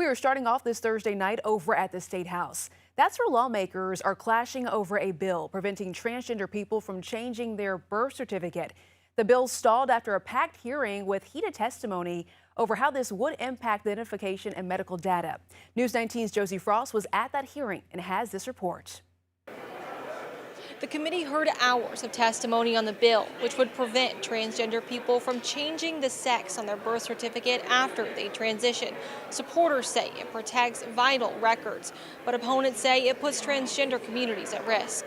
We are starting off this Thursday night over at the State House. That's where lawmakers are clashing over a bill preventing transgender people from changing their birth certificate. The bill stalled after a packed hearing with heated testimony over how this would impact the identification and medical data. News 19's Josie Frost was at that hearing and has this report. The committee heard hours of testimony on the bill, which would prevent transgender people from changing the sex on their birth certificate after they transition. Supporters say it protects vital records, but opponents say it puts transgender communities at risk.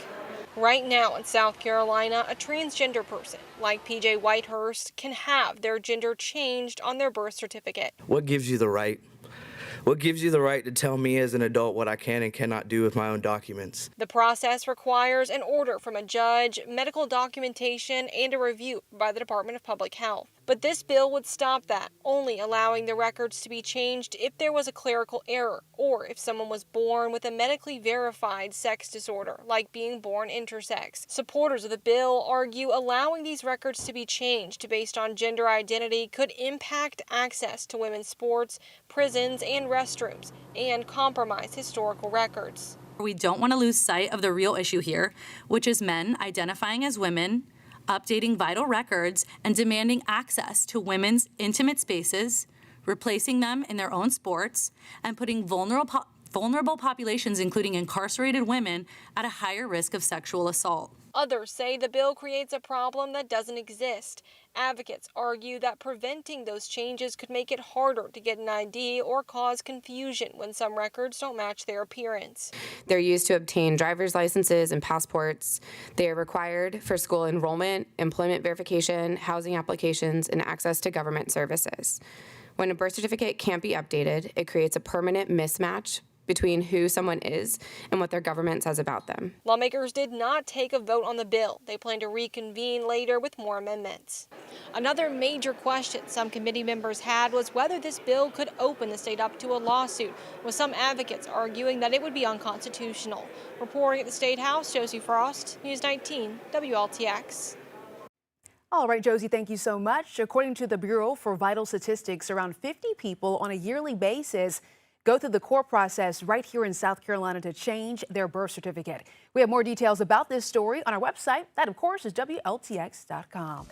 Right now in South Carolina, a transgender person like PJ Whitehurst can have their gender changed on their birth certificate. What gives you the right? What gives you the right to tell me as an adult what I can and cannot do with my own documents? The process requires an order from a judge, medical documentation, and a review by the Department of Public Health. But this bill would stop that, only allowing the records to be changed if there was a clerical error or if someone was born with a medically verified sex disorder, like being born intersex. Supporters of the bill argue allowing these records to be changed based on gender identity could impact access to women's sports, prisons, and restrooms, and compromise historical records. We don't want to lose sight of the real issue here, which is men identifying as women, updating vital records, and demanding access to women's intimate spaces, replacing them in their own sports, and putting vulnerable populations, including incarcerated women, at a higher risk of sexual assault. Others say the bill creates a problem that doesn't exist. Advocates argue that preventing those changes could make it harder to get an ID or cause confusion when some records don't match their appearance. They're used to obtain driver's licenses and passports. They are required for school enrollment, employment verification, housing applications, and access to government services. When a birth certificate can't be updated, it creates a permanent mismatch between who someone is and what their government says about them. Lawmakers did not take a vote on the bill. They plan to reconvene later with more amendments. Another major question some committee members had was whether this bill could open the state up to a lawsuit, with some advocates arguing that it would be unconstitutional. Reporting at the State House, Josie Frost, News 19, WLTX. All right, Josie, thank you so much. According to the Bureau for Vital Statistics, around 50 people on a yearly basis go through the court process right here in South Carolina to change their birth certificate. We have more details about this story on our website. That, of course, is WLTX.com.